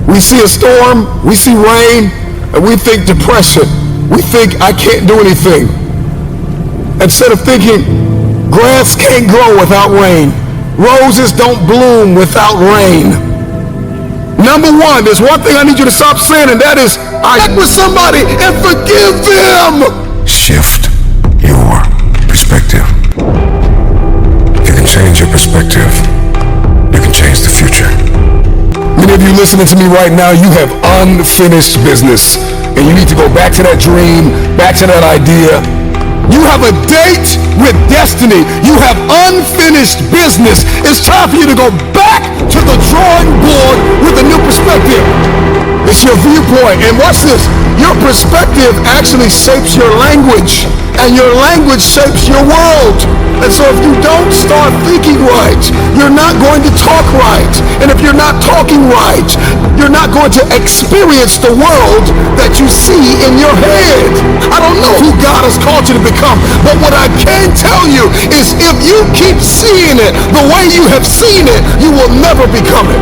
We see a storm, we see rain, and we think depression. We think I can't do anything. Instead of thinking grass can't grow without rain, roses don't bloom without rain. Number one, there's one thing I need you to stop saying, and that is, I act with somebody and forgive them. Shift your perspective. You can change your perspective. You can change the future. Many of you listening to me right now, you have unfinished business, and you need to go back to that dream, back to that idea. You have a date with destiny. You have unfinished business. It's time for you to go back to the drawing board with a new perspective. It's your viewpoint. And watch this. Your perspective actually shapes your language, and your language shapes your world. And so if you don't start thinking right, you're not going to talk right. And if you're not talking right, you're not going to experience the world that you see in your head. I don't know who God has called you to become, but what I can tell you is if you keep seeing it the way you have seen it, you will never become it.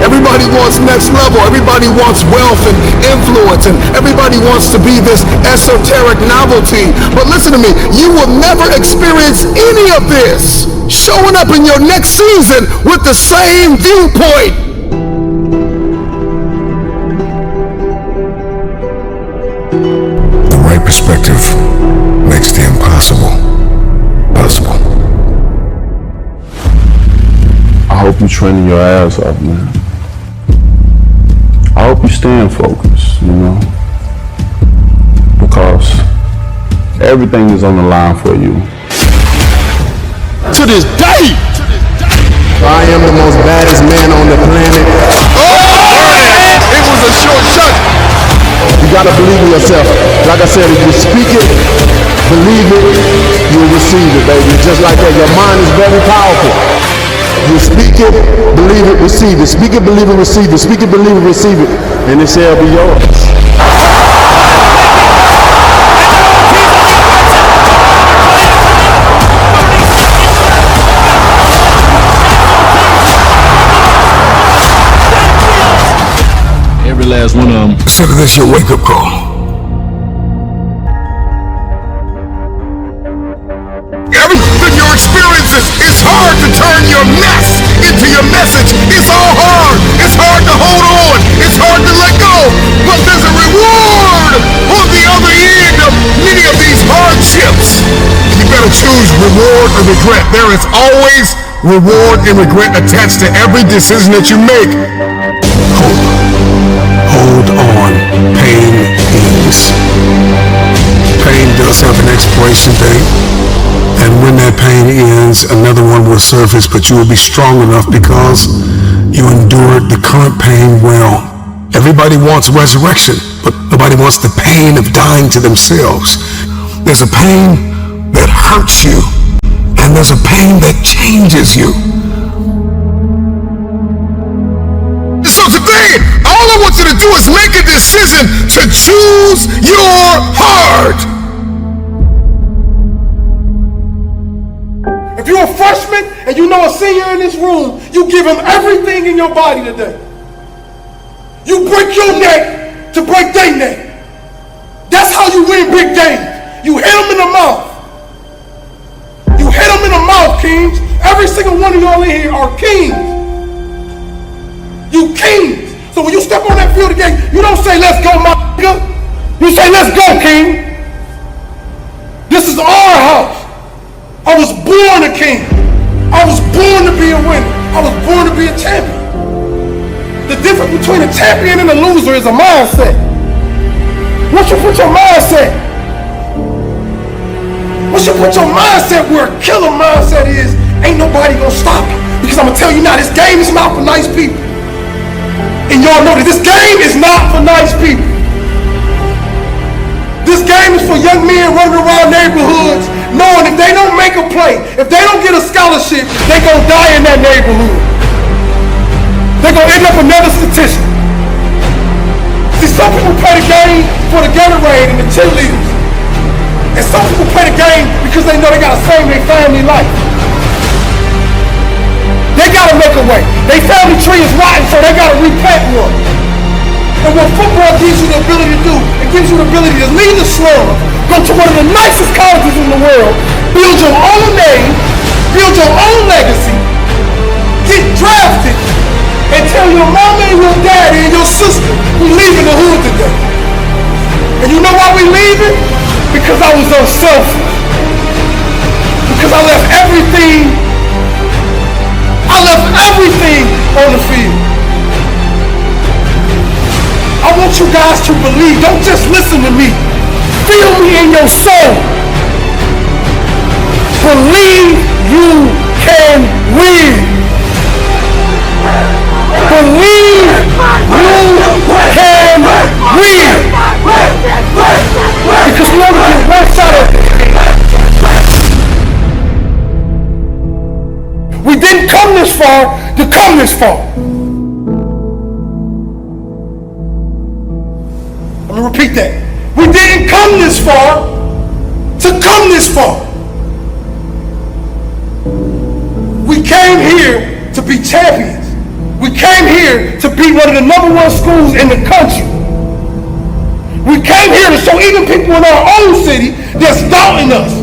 Everybody wants next level. Everybody wants wealth and influence, and everybody wants to be this esoteric novelty. But listen to me, you will never experience any of this showing up in your next season with the same viewpoint. The right perspective makes the impossible possible. I hope you're training your ass off, man. I hope you staying focused, you know, because everything is on the line for you. To this day, I am the most baddest man on the planet. It was a short shot. You gotta believe in yourself. Like I said, if you speak it, believe it, you'll receive it, baby. Just like that. Your mind is very powerful. You speak it, believe it, receive it. Speak it, believe it, receive it. Speak it, believe it, receive it. And it shall be yours. Every last one of them. Consider this your wake-up call. Everything your experiences, it's hard to turn your mess into your message. It's all hard. It's hard to hold on. It's hard to let go. But there's a reward on the other end of many of these hardships. You better choose reward or regret. There is always reward and regret attached to every decision that you make. Hold on. Pain ends. Pain does have an expiration date. And when that pain ends, another one will surface, but you will be strong enough because you endured the current pain well. Everybody wants resurrection, but nobody wants the pain of dying to themselves. There's a pain that hurts you, and there's a pain that changes you. So today, all I want you to do is make a decision to choose your heart. If you're a freshman and you know a senior in this room, you give him everything in your body today. You break your neck to break their neck. That's how you win big games. You hit them in the mouth. You hit them in the mouth, kings. Every single one of y'all in here are kings. You kings. So when you step on that field again, you don't say, let's go, my nigga. You say, let's go, king. This is our house. I was born a king. I was born to be a winner. I was born to be a champion. The difference between a champion and a loser is a mindset. Once you put your mindset where a killer mindset is, ain't nobody gonna stop you. Because I'm gonna tell you now, this game is not for nice people. And y'all know that this game is not for nice people. This game is for young men running around neighborhoods knowing if they don't make a play, if they don't get a scholarship, they gonna die in that neighborhood. They're gonna end up another statistic. See, some people play the game for the Gatorade and the cheerleaders. And some people play the game because they know they gotta save their family life. They gotta make a way. Their family tree is rotten, so they gotta replant one. gives you the ability to leave the slum, go to one of the nicest colleges in the world, build your own name, build your own legacy, get drafted, and tell your mama and your daddy and your sister we leaving the hood today. And you know why we leaving? Because I was unselfish. Because I left everything on the field. I want you guys to believe. Don't just listen to me. Feel me in your soul. Believe you can win. Believe you can win. Because we only get one shot at this. We didn't come this far to come this far. Let me repeat that. We didn't come this far to come this far. We came here to be champions. We came here to be one of the #1 schools in the country. We came here to show even people in our own city that's doubting us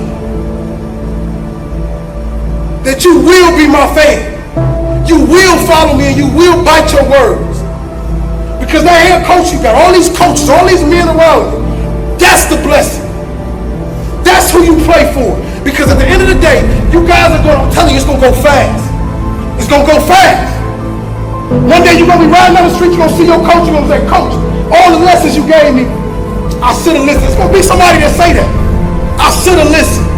that you will be my fan. You will follow me and you will bite your words. Because that head coach you got, all these coaches, all these men around you, that's the blessing. That's who you play for. Because at the end of the day, you guys are going to, I'm telling you, it's going to go fast. It's going to go fast. One day you're going to be riding down the street, you're going to see your coach, you're going to say, Coach, all the lessons you gave me, I should have listened. It's going to be somebody that say that. I should have listened.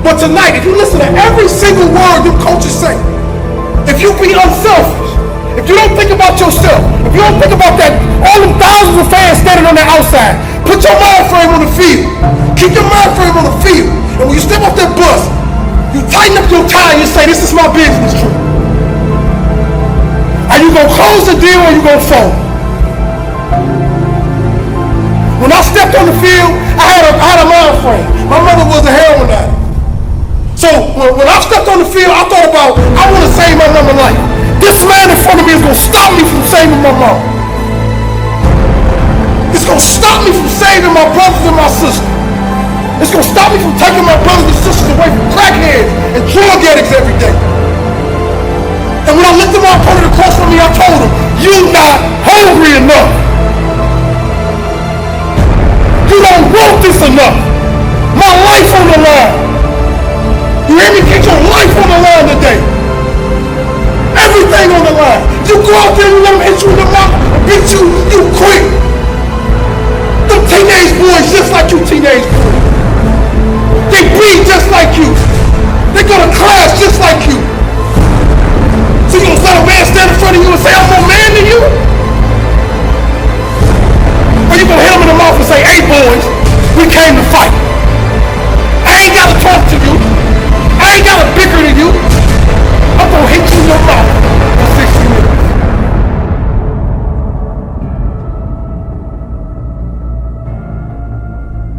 But tonight, if you listen to every single word them coaches say, if you be unselfish, if you don't think about yourself, if you don't think about that, all them thousands of fans standing on the outside, put your mind frame on the field. Keep your mind frame on the field. And when you step off that bus, you tighten up your tie and you say, this is my business trip. Are you going to close the deal or are you going to fold? When I stepped on the field, I had a mind frame. My mother was a heroin addict. So when I stepped on the field, I thought about, I want to save my mama's life. This man in front of me is going to stop me from saving my mom. It's going to stop me from saving my brothers and my sisters. It's going to stop me from taking my brothers and sisters away from crackheads and drug addicts every day. And when I looked at my opponent across from me, I told him, you're not hungry enough. You don't want this enough. My life on the line. You hear me? Get your life on the line today. Everything on the line. You go out there and let them hit you in the mouth and beat you, you quit. Them teenage boys just like you teenage boys. They breathe just like you. They go to class just like you. So you gonna let a man stand in front of you and say, I'm more man than you? Or you gonna hit him in the mouth and say, hey boys, we came to fight. I ain't gotta talk to you. I ain't gotta bicker to you. I'm gonna hit you in your mouth for 60 minutes.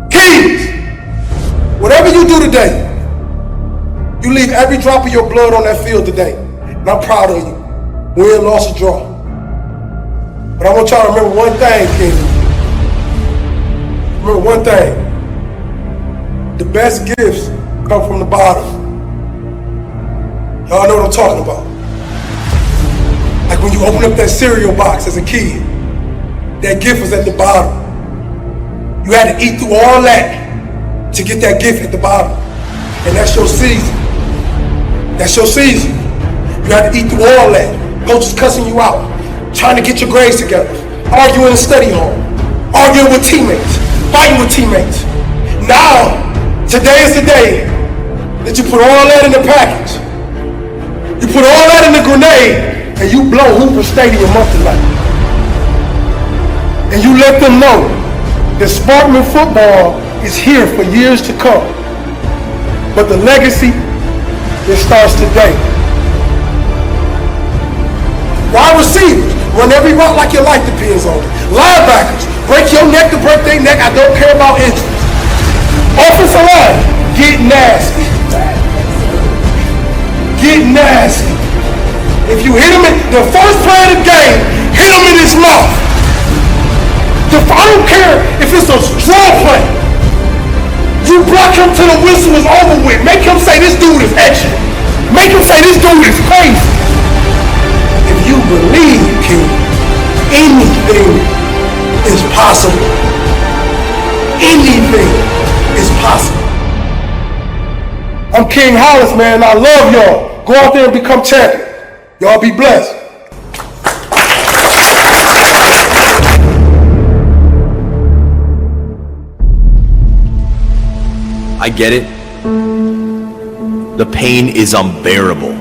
Kings, whatever you do today, you leave every drop of your blood on that field today. And I'm proud of you. Win, loss, or draw. But I want y'all to remember one thing, Kings. Remember one thing. The best gifts come from the bottom. Y'all know what I'm talking about. Like when you open up that cereal box as a kid, that gift was at the bottom. You had to eat through all that to get that gift at the bottom. And that's your season. That's your season. You had to eat through all that. Coaches cussing you out, trying to get your grades together, arguing in the study hall, arguing with teammates, fighting with teammates. Now, today is the day that you put all that in the package. You put all that in the grenade and you blow Hooper Stadium up tonight. And you let them know that Sparkman football is here for years to come. But the legacy, it starts today. Wide receivers, run every route like your life depends on it. Linebackers, break your neck to break their neck, I don't care about injuries. Offensive line, get nasty. Get nasty. If you hit him in the first play of the game, hit him in his mouth. I don't care if it's a straw play. You block him till the whistle is over with. Make him say this dude is extra. Make him say this dude is crazy. If you believe, King, anything is possible. Anything is possible. I'm King Hollis, man. I love y'all. Go out there and become champion. Y'all be blessed. I get it. The pain is unbearable.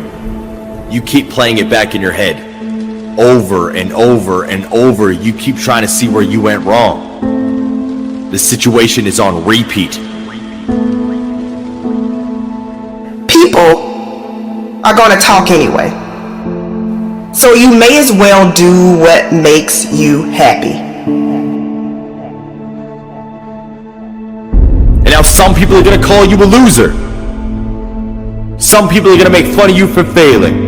You keep playing it back in your head. Over and over and over, you keep trying to see where you went wrong. The situation is on repeat. People are going to talk anyway. So you may as well do what makes you happy. And now some people are going to call you a loser. Some people are going to make fun of you for failing.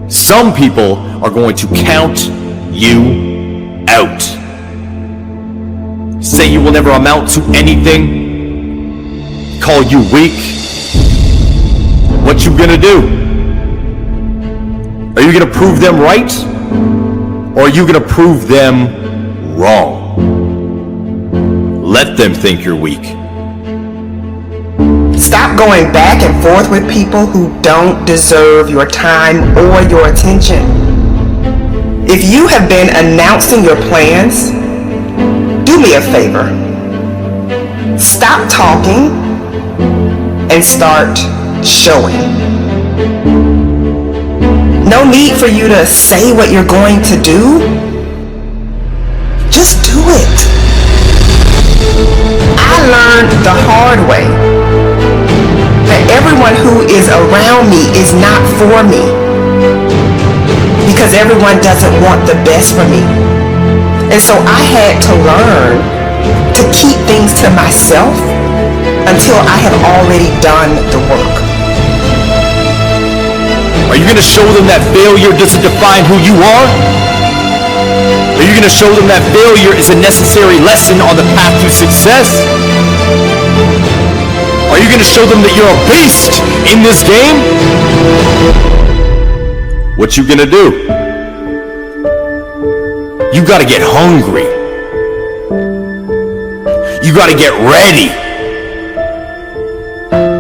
Some people are going to count you out. Say you will never amount to anything. Call you weak. What you gonna do? Are you gonna prove them right? Or are you gonna prove them wrong? Let them think you're weak. Stop going back and forth with people who don't deserve your time or your attention. If you have been announcing your plans, do me a favor. Stop talking and start showing. No need for you to say what you're going to do. Just do it. I learned the hard way that everyone who is around me is not for me, because everyone doesn't want the best for me. And so I had to learn to keep things to myself until I have already done the work. Are you going to show them that failure doesn't define who you are? Are you going to show them that failure is a necessary lesson on the path to success? Are you going to show them that you're a beast in this game? What you going to do? You got to get hungry. You got to get ready.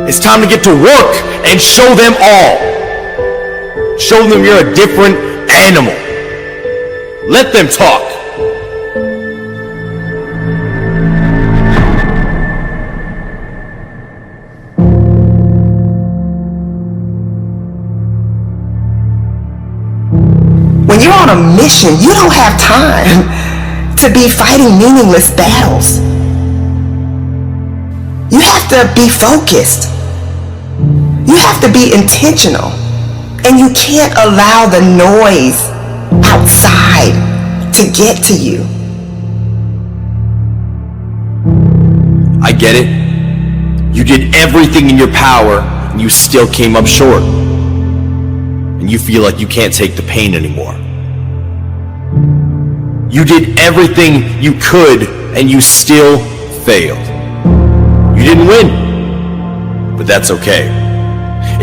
It's time to get to work and show them all. Show them you're a different animal. Let them talk. When you're on a mission, you don't have time to be fighting meaningless battles. You have to be focused. You have to be intentional. And you can't allow the noise outside to get to you. I get it. You did everything in your power and you still came up short. And you feel like you can't take the pain anymore. You did everything you could and you still failed. You didn't win, but that's okay.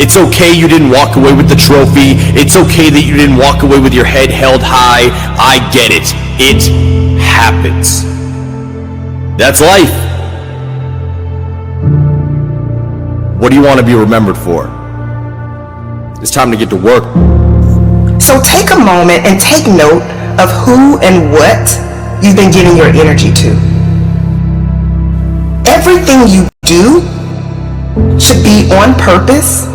It's okay you didn't walk away with the trophy. It's okay that you didn't walk away with your head held high. I get it. It happens. That's life. What do you want to be remembered for? It's time to get to work. So take a moment and take note of who and what you've been giving your energy to. Everything you do should be on purpose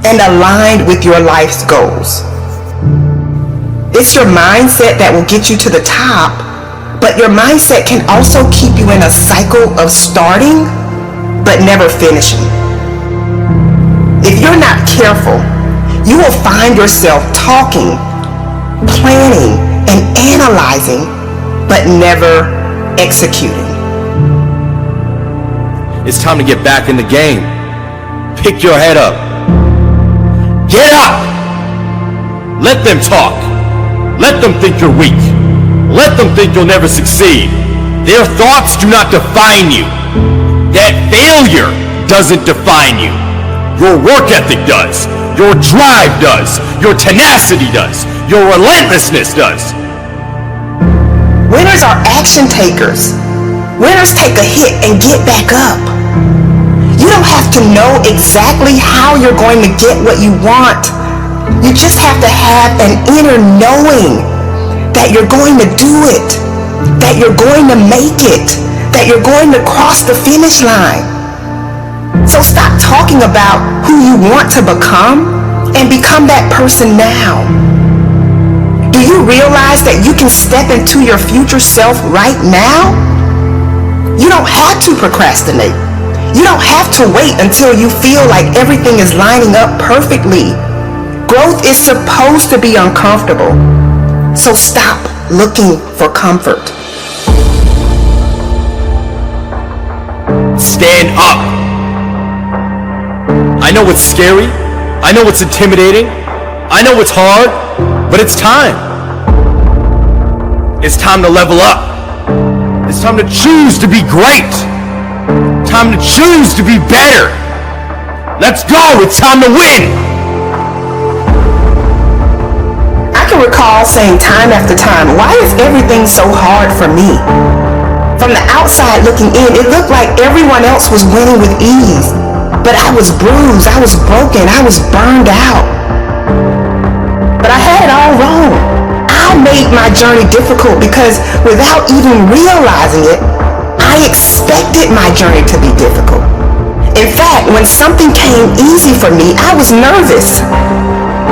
and aligned with your life's goals. It's your mindset that will get you to the top, but your mindset can also keep you in a cycle of starting but never finishing. If you're not careful, you will find yourself talking, planning, and analyzing, but never executing. It's time to get back in the game. Pick your head up. Get up! Let them talk. Let them think you're weak. Let them think you'll never succeed. Their thoughts do not define you. That failure doesn't define you. Your work ethic does. Your drive does. Your tenacity does. Your relentlessness does. Winners are action takers. Winners take a hit and get back up. You don't have to know exactly how you're going to get what you want. You just have to have an inner knowing that you're going to do it, that you're going to make it, that you're going to cross the finish line. So stop talking about who you want to become and become that person now. Do you realize that you can step into your future self right now? You don't have to procrastinate. You don't have to wait until you feel like everything is lining up perfectly. Growth is supposed to be uncomfortable. So stop looking for comfort. Stand up. I know it's scary. I know it's intimidating. I know it's hard, but it's time. It's time to level up. It's time to choose to be great. Time to choose to be better. Let's go. It's time to win. I can recall saying time after time, why is everything so hard for me? From the outside looking in, it looked like everyone else was winning with ease. But I was bruised, I was broken, I was burned out. But I had it all wrong. I made my journey difficult because without even realizing it, I expected my journey to be difficult. In fact, when something came easy for me, I was nervous.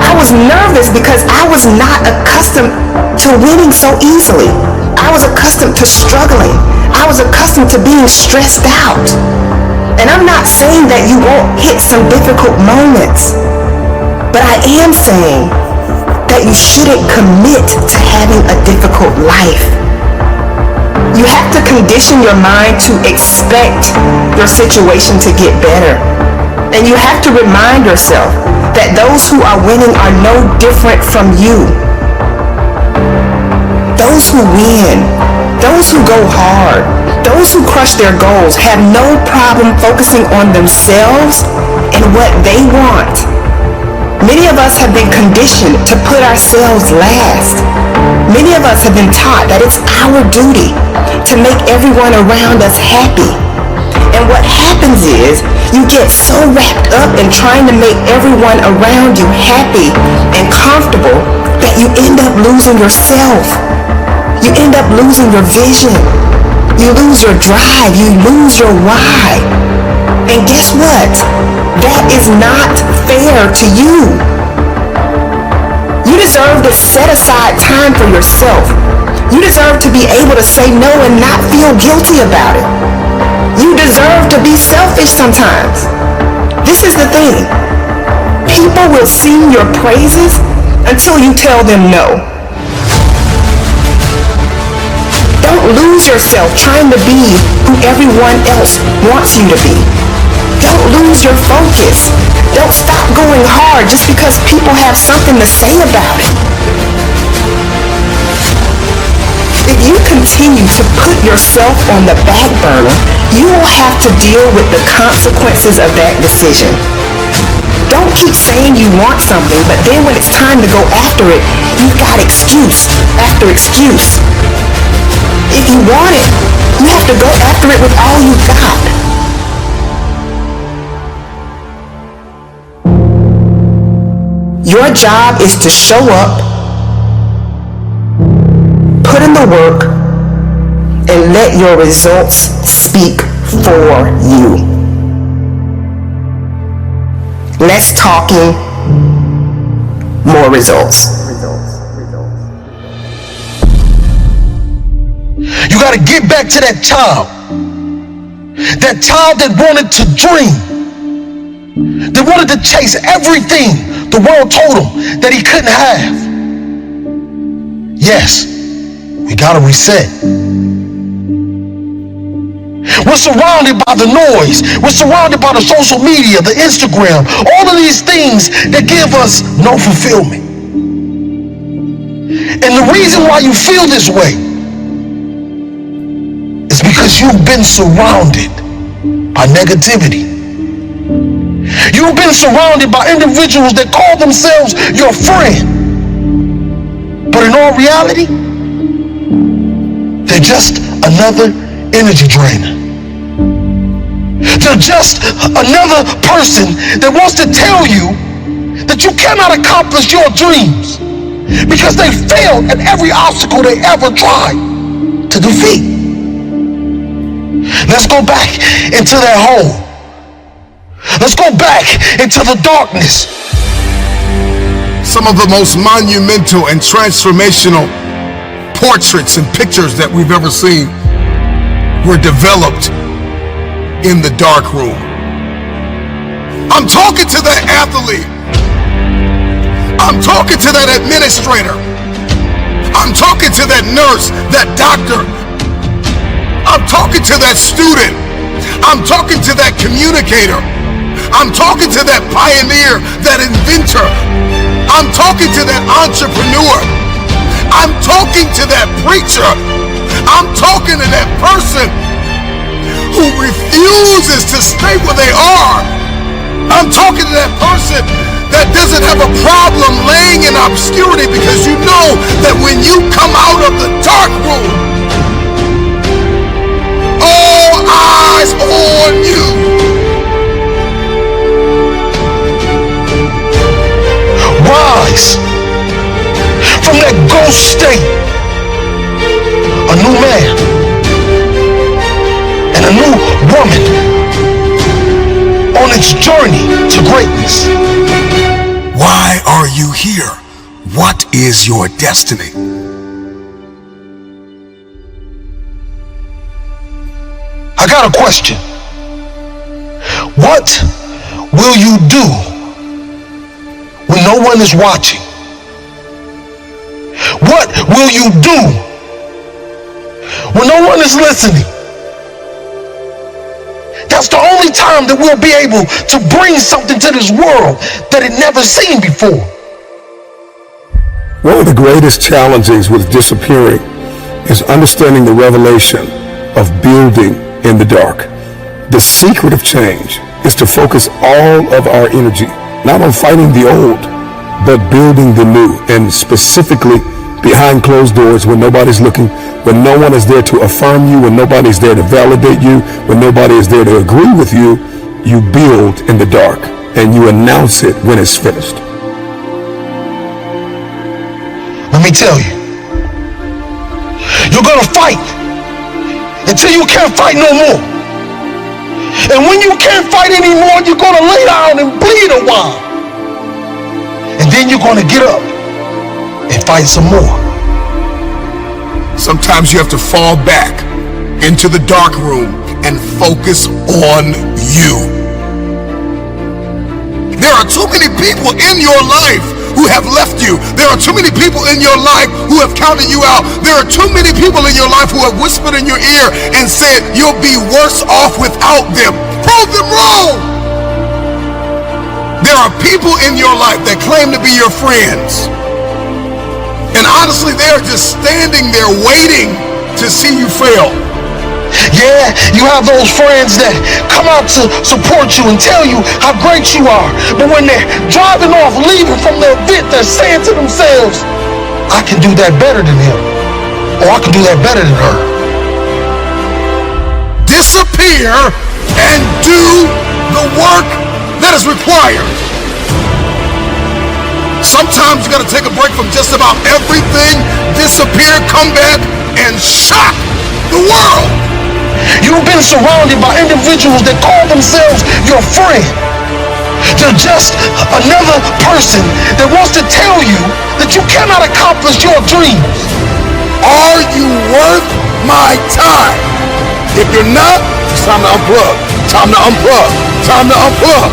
I was nervous because I was not accustomed to winning so easily. I was accustomed to struggling. I was accustomed to being stressed out. And I'm not saying that you won't hit some difficult moments, but I am saying that you shouldn't commit to having a difficult life. You have to condition your mind to expect your situation to get better. And you have to remind yourself that those who are winning are no different from you. Those who win, those who go hard, those who crush their goals have no problem focusing on themselves and what they want. Many of us have been conditioned to put ourselves last. Many of us have been taught that it's our duty to make everyone around us happy. And what happens is you get so wrapped up in trying to make everyone around you happy and comfortable that you end up losing yourself. You end up losing your vision. You lose your drive. You lose your why. And guess what? That is not fair to you. You deserve to set aside time for yourself. You deserve to be able to say no and not feel guilty about it. You deserve to be selfish sometimes. This is the thing. People will sing your praises until you tell them no. Don't lose yourself trying to be who everyone else wants you to be. Don't lose your focus. Don't stop going hard just because people have something to say about it. If you continue to put yourself on the back burner, you will have to deal with the consequences of that decision. Don't keep saying you want something, but then when it's time to go after it, you've got excuse after excuse. If you want it, you have to go after it with all you've got. Your job is to show up, put in the work, and let your results speak for you. Less talking, more results. You got to get back to that child that wanted to dream, that wanted to chase everything the world told him that he couldn't have. Yes, we got to reset. We're surrounded by the noise. We're surrounded by the social media, the Instagram, all of these things that give us no fulfillment. And the reason why you feel this way is because you've been surrounded by negativity. You've been surrounded by individuals that call themselves your friend. But in all reality, they're just another energy drainer. They're just another person that wants to tell you that you cannot accomplish your dreams because they failed at every obstacle they ever tried to defeat. Let's go back into that hole. Let's go back into the darkness. Some of the most monumental and transformational portraits and pictures that we've ever seen were developed in the dark room. I'm talking to that athlete. I'm talking to that administrator. I'm talking to that nurse, that doctor. I'm talking to that student. I'm talking to that communicator. I'm talking to that pioneer, that inventor. I'm talking to that entrepreneur. I'm talking to that preacher. I'm talking to that person who refuses to stay where they are. I'm talking to that person that doesn't have a problem laying in obscurity because you know that when you come out of the dark room, all eyes on you. Rise from that ghost state, a new man and a new woman on its journey to greatness. Why are you here? What is your destiny? I got a question. What will you do when no one is watching? What will you do when no one is listening? That's the only time that we'll be able to bring something to this world that it never seen before. One of the greatest challenges with disappearing is understanding the revelation of building in the dark. The secret of change is to focus all of our energy not on fighting the old, but building the new, and specifically behind closed doors when nobody's looking, when no one is there to affirm you, when nobody's there to validate you, when nobody is there to agree with you. You build in the dark and you announce it when it's finished. Let me tell you, you're gonna fight until you can't fight no more. And when you can't fight anymore, you're gonna lay down and bleed a while. And then you're gonna get up and fight some more. Sometimes you have to fall back into the dark room and focus on you. There are too many people in your life who have left you. There are too many people in your life who have counted you out. There are too many people in your life who have whispered in your ear and said you'll be worse off without them. Prove them wrong. There are people in your life that claim to be your friends. And honestly, they are just standing there waiting to see you fail. Yeah, you have those friends that come out to support you and tell you how great you are. But when they're driving off, leaving from the event, they're saying to themselves, I can do that better than him. Or I can do that better than her. Disappear and do the work that is required. Sometimes you gotta take a break from just about everything, disappear, come back, and shock the world. You've been surrounded by individuals that call themselves your friend. They're just another person that wants to tell you that you cannot accomplish your dreams. Are you worth my time? If you're not, it's time to unplug. Time to unplug. Time to unplug.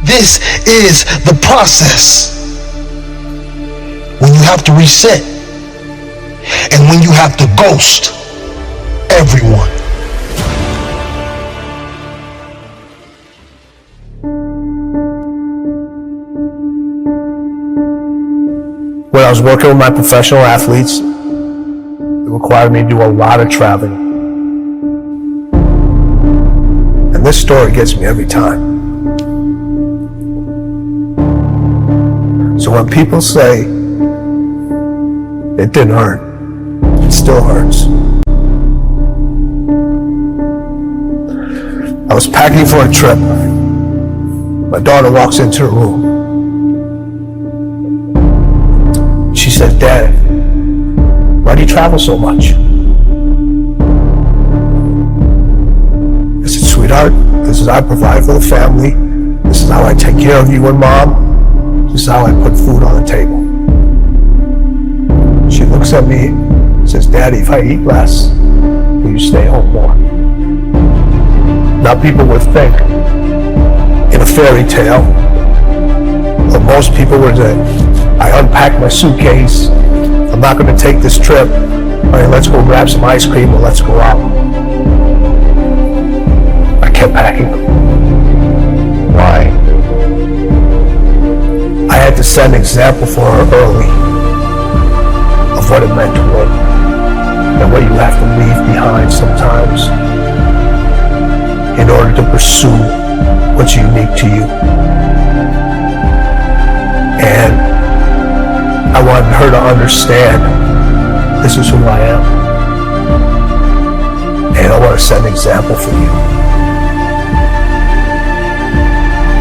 This is the process when you have to reset and when you have to ghost everyone. When I was working with my professional athletes, it required me to do a lot of traveling. And this story gets me every time. So when people say it didn't hurt, it still hurts. I was packing for a trip. My daughter walks into the room. She says, "Dad, why do you travel so much?" I said, "Sweetheart, this is how I provide for the family. This is how I take care of you and Mom. This is how I put food on the table." She looks at me and says, "Daddy, if I eat less, will you stay home more?" Now people would think in a fairy tale, or most people would say, I unpacked my suitcase, I'm not going to take this trip, all right, let's go grab some ice cream or let's go out. I kept packing. Why? I had to set an example for her early of what it meant to win and what you have to leave behind sometimes in order to pursue what's unique to you. And I wanted her to understand this is who I am. And I want to set an example for you.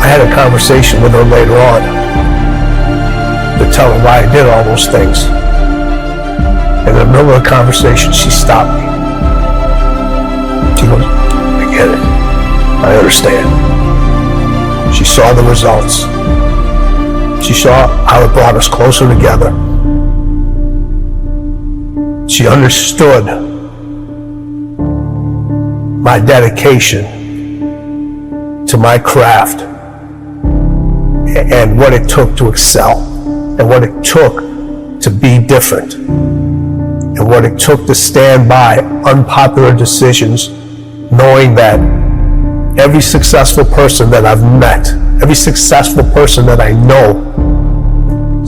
I had a conversation with her later on to tell her why I did all those things. And in the middle of the conversation, she stopped me. She goes, "I get it. I understand." She saw the results. She saw how it brought us closer together. She understood my dedication to my craft and what it took to excel and what it took to be different and what it took to stand by unpopular decisions, knowing that every successful person that I've met, every successful person that I know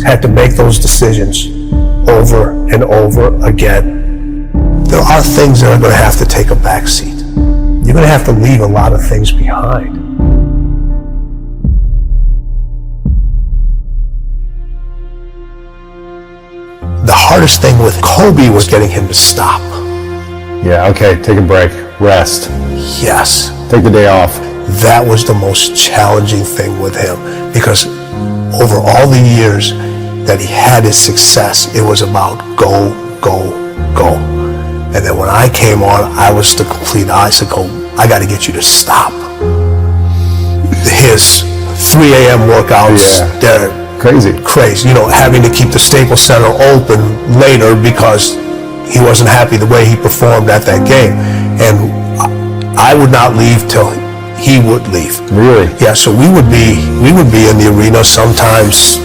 had to make those decisions over and over again. There are things that are going to have to take a back seat. You're going to have to leave a lot of things behind. The hardest thing with Kobe was getting him to stop. Yeah, okay, take a break, rest, Yes. take the day off. That was the most challenging thing with him, because over all the years that he had his success, it was about go, go, go. And then when I came on, I was the complete icicle. I got to get you to stop. His 3 a.m. workouts, Yeah. they're Crazy. crazy. You know, having to keep the Staples Center open later because he wasn't happy the way he performed at that game. And I would not leave till he would leave. Really? Yeah, so we would be in the arena sometimes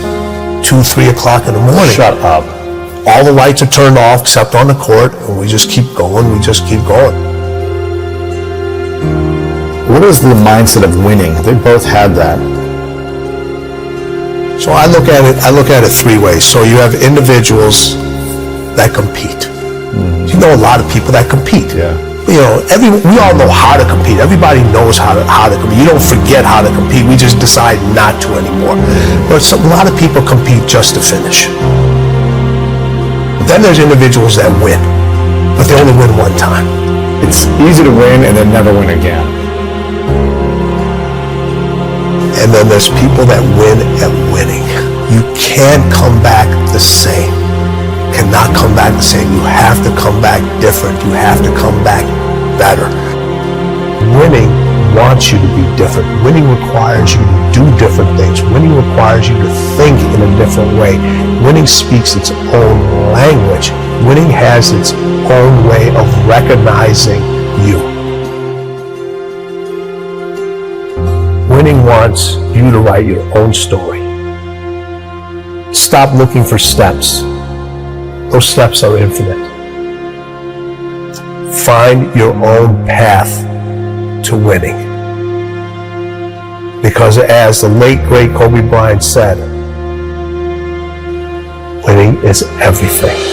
2, 3 o'clock in the morning. Shut up. All the lights are turned off except on the court, and we just keep going, we just keep going. What is the mindset of winning? They both had that. So I look at it 3 ways. So you have individuals that compete. You know a lot of people that compete. Yeah. You know, we all know how to compete. Everybody knows how to compete. You don't forget how to compete. We just decide not to anymore. But a lot of people compete just to finish. But then there's individuals that win, but they only win one time. It's easy to win and then never win again. And then there's people that win at winning. You can't come back the same. Cannot come back the same. You have to come back different. You have to come back better. Winning wants you to be different. Winning requires you to do different things. Winning requires you to think in a different way. Winning speaks its own language. Winning has its own way of recognizing you. Winning wants you to write your own story. Stop looking for steps. Those steps are infinite. Find your own path to winning. Because as the late, great Kobe Bryant said, winning is everything.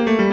you.